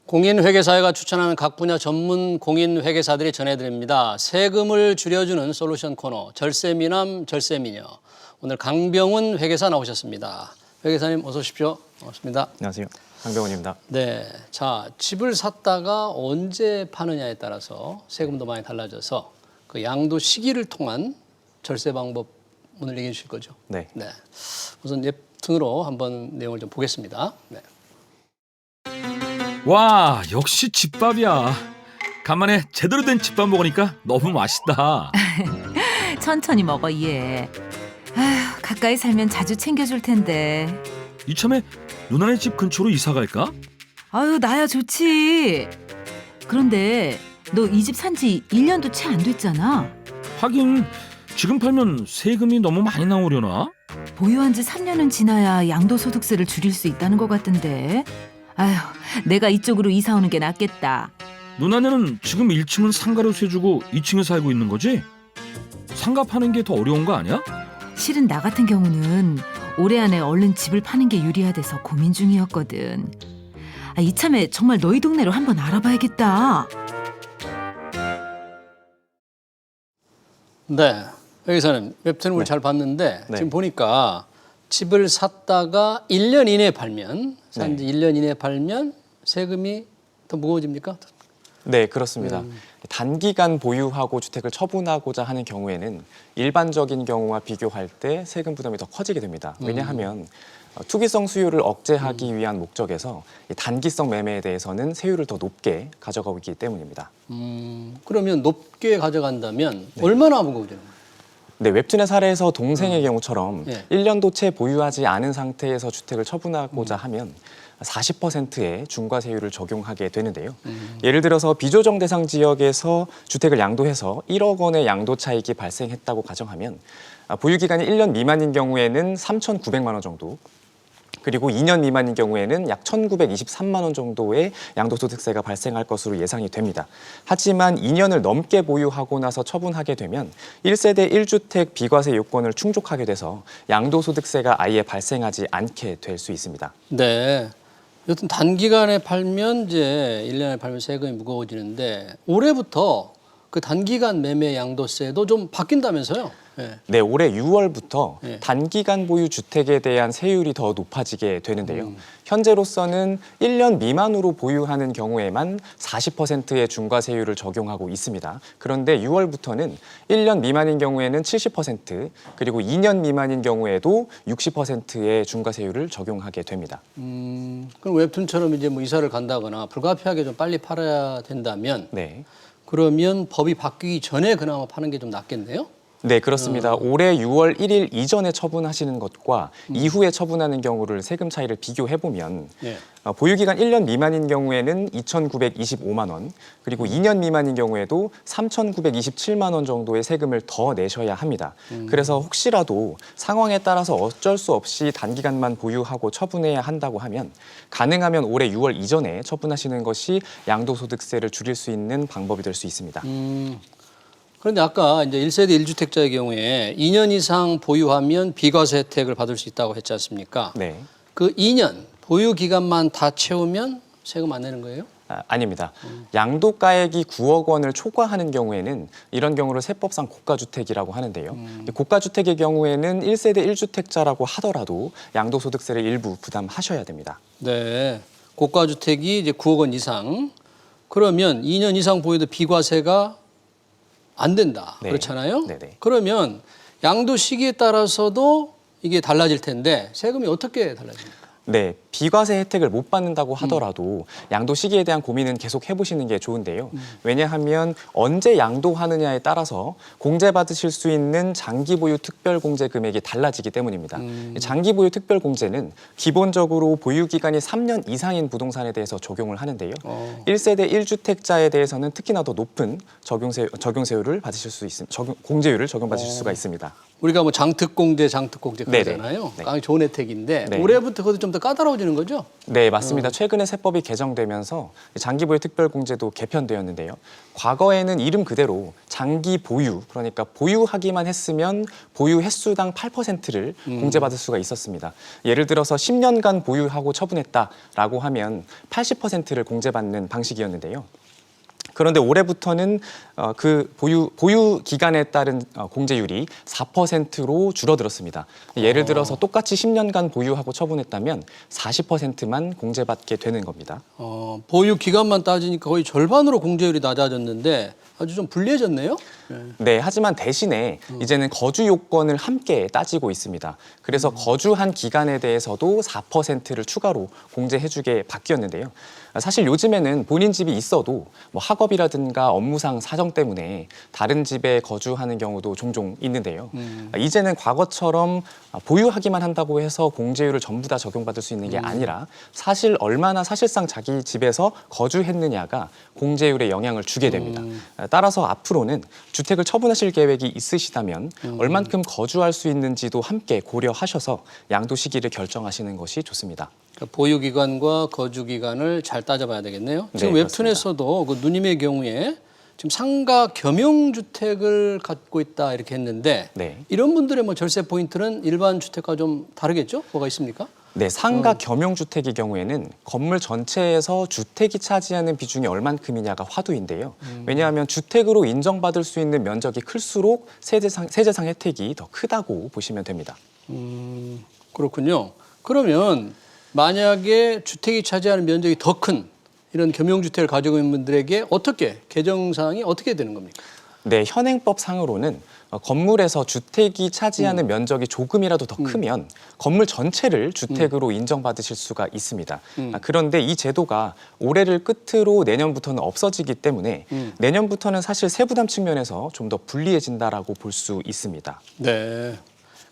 공인회계사회가 추천하는 각 분야 전문 공인회계사들이 전해드립니다. 세금을 줄여주는 솔루션 코너 절세미남 절세미녀. 오늘 강병훈 회계사 나오셨습니다. 회계사님 어서 오십시오. 반갑습니다. 안녕하세요. 강병훈입니다. 네, 자 집을 샀다가 언제 파느냐에 따라서 세금도 많이 달라져서 그 양도 시기를 통한 절세 방법 오늘 얘기해 주실 거죠? 네. 네. 우선 웹툰으로 한번 내용을 좀 보겠습니다. 네. 와, 역시 집밥이야. 간만에 제대로 된 집밥 먹으니까 너무 맛있다. 천천히 먹어 얘. 아휴, 가까이 살면 자주 챙겨줄 텐데. 이참에 누나네 집 근처로 이사 갈까? 아유 나야 좋지. 그런데 너 이 집 산 지 1년도 채 안 됐잖아. 하긴 지금 팔면 세금이 너무 많이 나오려나? 보유한 지 3년은 지나야 양도소득세를 줄일 수 있다는 것 같던데. 아휴 내가 이쪽으로 이사 오는 게 낫겠다. 누나네는 지금 1층은 상가로 세주고 2층에 살고 있는 거지? 상가 파는 게 더 어려운 거 아니야? 실은 나 같은 경우는 올해 안에 얼른 집을 파는 게 유리하대서 고민 중이었거든. 이참에 정말 너희 동네로 한번 알아봐야겠다. 네, 여기서는 웹툰을 네. 잘 봤는데 네. 지금 보니까 집을 샀다가 1년 이내에 팔면 산 지 1년 이내에 팔면 세금이 더 무거워집니까? 네, 그렇습니다. 단기간 보유하고 주택을 처분하고자 하는 경우에는 일반적인 경우와 비교할 때 세금 부담이 더 커지게 됩니다. 왜냐하면 투기성 수요를 억제하기 위한 목적에서 이 단기성 매매에 대해서는 세율을 더 높게 가져가고 있기 때문입니다. 그러면 높게 가져간다면 얼마나 무거워지는 거예요? 네, 웹툰의 사례에서 동생의 경우처럼 네. 1년도 채 보유하지 않은 상태에서 주택을 처분하고자 하면 40%의 중과세율을 적용하게 되는데요. 예를 들어서 비조정 대상 지역에서 주택을 양도해서 1억 원의 양도 차익이 발생했다고 가정하면 보유 기간이 1년 미만인 경우에는 3,900만 원 정도, 그리고 2년 미만인 경우에는 약 1,923만 원 정도의 양도소득세가 발생할 것으로 예상이 됩니다. 하지만 2년을 넘게 보유하고 나서 처분하게 되면 1세대 1주택 비과세 요건을 충족하게 돼서 양도소득세가 아예 발생하지 않게 될 수 있습니다. 네. 여튼 단기간에 팔면 이제 1년에 팔면 세금이 무거워지는데 올해부터 그 단기간 매매 양도세도 좀 바뀐다면서요? 네. 네, 올해 6월부터 네. 단기간 보유 주택에 대한 세율이 더 높아지게 되는데요. 현재로서는 1년 미만으로 보유하는 경우에만 40%의 중과세율을 적용하고 있습니다. 그런데 6월부터는 1년 미만인 경우에는 70%, 그리고 2년 미만인 경우에도 60%의 중과세율을 적용하게 됩니다. 그럼 웹툰처럼 이제 뭐 이사를 간다거나 불가피하게 좀 빨리 팔아야 된다면 네. 그러면 법이 바뀌기 전에 그나마 파는 게 좀 낫겠네요? 네, 그렇습니다. 올해 6월 1일 이전에 처분하시는 것과 이후에 처분하는 경우를 세금 차이를 비교해 보면 예. 보유기간 1년 미만인 경우에는 2,925만 원, 그리고 2년 미만인 경우에도 3,927만 원 정도의 세금을 더 내셔야 합니다. 그래서 혹시라도 상황에 따라서 어쩔 수 없이 단기간만 보유하고 처분해야 한다고 하면 가능하면 올해 6월 이전에 처분하시는 것이 양도소득세를 줄일 수 있는 방법이 될 수 있습니다. 그런데 아까 이제 1세대 1주택자의 경우에 2년 이상 보유하면 비과세 혜택을 받을 수 있다고 했지 않습니까? 네. 그 2년 보유 기간만 다 채우면 세금 안 내는 거예요? 아닙니다. 양도가액이 9억 원을 초과하는 경우에는 이런 경우를 세법상 고가주택이라고 하는데요. 고가주택의 경우에는 1세대 1주택자라고 하더라도 양도소득세를 일부 부담하셔야 됩니다. 네. 고가주택이 이제 9억 원 이상. 그러면 2년 이상 보유도 비과세가 안 된다. 네. 그렇잖아요? 네네. 그러면 양도 시기에 따라서도 이게 달라질 텐데 세금이 어떻게 달라집니까? 네, 비과세 혜택을 못 받는다고 하더라도 양도 시기에 대한 고민은 계속 해보시는 게 좋은데요. 왜냐하면 언제 양도하느냐에 따라서 공제받으실 수 있는 장기 보유 특별 공제 금액이 달라지기 때문입니다. 장기 보유 특별 공제는 기본적으로 보유 기간이 3년 이상인 부동산에 대해서 적용을 하는데요. 1세대 1주택자에 대해서는 특히나 더 높은 적용세율을 받으실 수 공제율을 적용받으실 수가 있습니다. 우리가 뭐 장특공제 그러잖아요. 네. 굉장히 좋은 혜택인데 네. 올해부터 그것도 좀 더 까다로워지는 쉬워지는 거죠? 네, 맞습니다. 최근에 세법이 개정되면서 장기 보유 특별공제도 개편되었는데요. 과거에는 이름 그대로 장기 보유, 그러니까 보유하기만 했으면 보유 횟수당 8%를 공제받을 수가 있었습니다. 예를 들어서 10년간 보유하고 처분했다라고 하면 80%를 공제받는 방식이었는데요. 그런데 올해부터는 그 보유 기간에 따른 공제율이 4%로 줄어들었습니다. 예를 들어서 똑같이 10년간 보유하고 처분했다면 40%만 공제받게 되는 겁니다. 보유 기간만 따지니까 거의 절반으로 공제율이 낮아졌는데 아주 좀 불리해졌네요. 네, 하지만 대신에 이제는 거주 요건을 함께 따지고 있습니다. 그래서 거주한 기간에 대해서도 4%를 추가로 공제해주게 바뀌었는데요. 사실 요즘에는 본인 집이 있어도 뭐 학업이라든가 업무상 사정 때문에 다른 집에 거주하는 경우도 종종 있는데요. 이제는 과거처럼 보유하기만 한다고 해서 공제율을 전부 다 적용받을 수 있는 게 아니라 사실 얼마나 사실상 자기 집에서 거주했느냐가 공제율에 영향을 주게 됩니다. 따라서 앞으로는 주택을 처분하실 계획이 있으시다면 얼만큼 거주할 수 있는지도 함께 고려하셔서 양도 시기를 결정하시는 것이 좋습니다. 그러니까 보유 기간과 거주 기간을 잘 따져봐야 되겠네요. 지금 네, 웹툰에서도 그 누님의 경우에 지금 상가 겸용주택을 갖고 있다 이렇게 했는데 네. 이런 분들의 뭐 절세 포인트는 일반 주택과 좀 다르겠죠? 뭐가 있습니까? 네, 상가 겸용주택의 경우에는 건물 전체에서 주택이 차지하는 비중이 얼만큼이냐가 화두인데요. 왜냐하면 주택으로 인정받을 수 있는 면적이 클수록 세제상 혜택이 더 크다고 보시면 됩니다. 그렇군요. 그러면 만약에 주택이 차지하는 면적이 더 큰 이런 겸용주택을 가지고 있는 분들에게 어떻게 개정사항이 어떻게 되는 겁니까? 네, 현행법상으로는 건물에서 주택이 차지하는 면적이 조금이라도 더 크면 건물 전체를 주택으로 인정받으실 수가 있습니다. 그런데 이 제도가 올해를 끝으로 내년부터는 없어지기 때문에 내년부터는 사실 세부담 측면에서 좀 더 불리해진다라고 볼 수 있습니다. 네.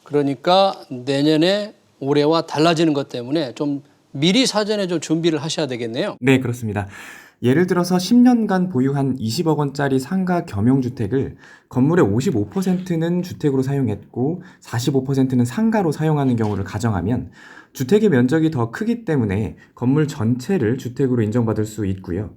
그러니까 내년에 올해와 달라지는 것 때문에 좀 미리 사전에 좀 준비를 하셔야 되겠네요. 네, 그렇습니다. 예를 들어서 10년간 보유한 20억 원짜리 상가 겸용주택을 건물의 55%는 주택으로 사용했고 45%는 상가로 사용하는 경우를 가정하면 주택의 면적이 더 크기 때문에 건물 전체를 주택으로 인정받을 수 있고요.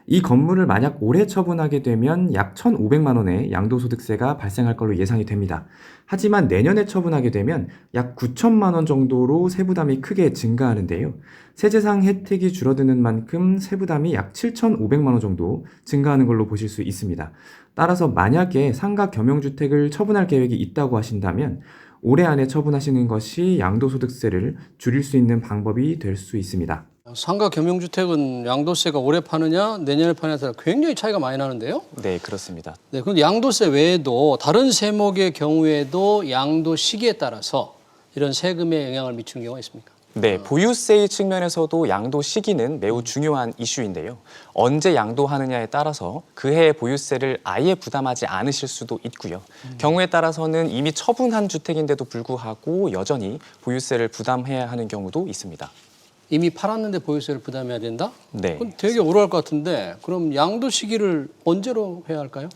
이 건물을 만약 올해 처분하게 되면 약 1,500만 원의 양도소득세가 발생할 걸로 예상이 됩니다. 하지만 내년에 처분하게 되면 약 9천만 원 정도로 세부담이 크게 증가하는데요. 세제상 혜택이 줄어드는 만큼 세부담이 약 7,500만 원 정도 증가하는 걸로 보실 수 있습니다. 따라서 만약에 상가 겸용주택을 처분할 계획이 있다고 하신다면 올해 안에 처분하시는 것이 양도소득세를 줄일 수 있는 방법이 될 수 있습니다. 상가 겸용주택은 양도세가 올해 파느냐 내년에 파느냐에 따라 굉장히 차이가 많이 나는데요. 네, 그렇습니다. 네, 그런데 양도세 외에도 다른 세목의 경우에도 양도 시기에 따라서 이런 세금에 영향을 미치는 경우가 있습니까? 네, 보유세의 측면에서도 양도 시기는 매우 중요한 이슈인데요. 언제 양도하느냐에 따라서 그 해의 보유세를 아예 부담하지 않으실 수도 있고요. 경우에 따라서는 이미 처분한 주택인데도 불구하고 여전히 보유세를 부담해야 하는 경우도 있습니다. 이미 팔았는데 보유세를 부담해야 된다? 네. 그건 되게 오래할 것 같은데 그럼 양도 시기를 언제로 해야 할까요?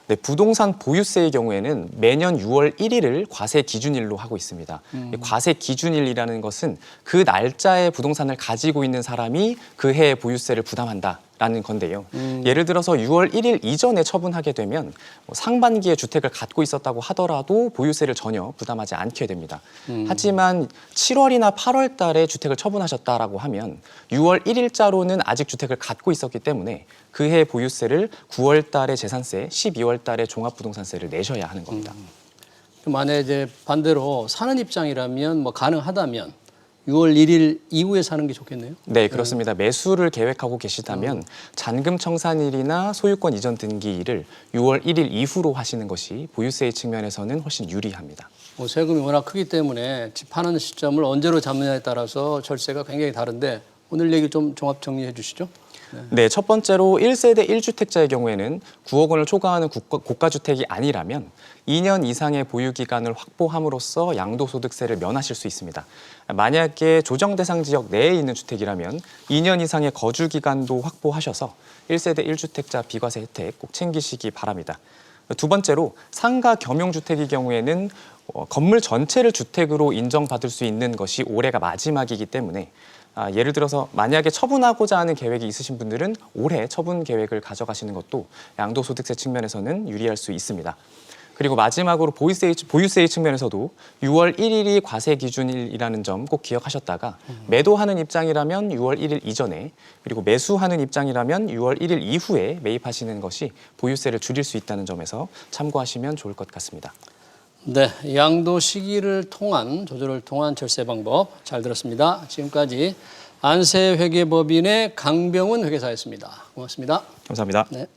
네, 부동산 보유세의 경우에는 매년 6월 1일을 과세 기준일로 하고 있습니다. 과세 기준일이라는 것은 그 날짜에 부동산을 가지고 있는 사람이 그 해의 보유세를 부담한다라는 건데요. 예를 들어서 6월 1일 이전에 처분하게 되면 상반기에 주택을 갖고 있었다고 하더라도 보유세를 전혀 부담하지 않게 됩니다. 하지만 7월이나 8월 달에 주택을 처분하셨다라고 하면 6월 1일자로는 아직 주택을 갖고 있었기 때문에 그 해 보유세를 9월 달에 재산세, 12월 달에 종합부동산세를 내셔야 하는 겁니다. 만약에 이제 반대로 사는 입장이라면 뭐 가능하다면 6월 1일 이후에 사는 게 좋겠네요. 네, 그렇습니다. 매수를 계획하고 계시다면 잔금 청산일이나 소유권 이전 등기일을 6월 1일 이후로 하시는 것이 보유세의 측면에서는 훨씬 유리합니다. 뭐 세금이 워낙 크기 때문에 집 파는 시점을 언제로 잡느냐에 따라서 절세가 굉장히 다른데 오늘 얘기 좀 종합 정리해 주시죠. 네, 첫 번째로 1세대 1주택자의 경우에는 9억 원을 초과하는 고가주택이 아니라면 2년 이상의 보유기간을 확보함으로써 양도소득세를 면하실 수 있습니다. 만약에 조정 대상 지역 내에 있는 주택이라면 2년 이상의 거주기간도 확보하셔서 1세대 1주택자 비과세 혜택 꼭 챙기시기 바랍니다. 두 번째로 상가 겸용주택의 경우에는 건물 전체를 주택으로 인정받을 수 있는 것이 올해가 마지막이기 때문에 예를 들어서 만약에 처분하고자 하는 계획이 있으신 분들은 올해 처분 계획을 가져가시는 것도 양도소득세 측면에서는 유리할 수 있습니다. 그리고 마지막으로 보유세 측면에서도 6월 1일이 과세 기준일이라는 점 꼭 기억하셨다가 매도하는 입장이라면 6월 1일 이전에 그리고 매수하는 입장이라면 6월 1일 이후에 매입하시는 것이 보유세를 줄일 수 있다는 점에서 참고하시면 좋을 것 같습니다. 네, 양도 시기를 통한 조절을 통한 절세 방법 잘 들었습니다. 지금까지 안세회계법인의 강병훈 회계사였습니다. 고맙습니다. 감사합니다. 네.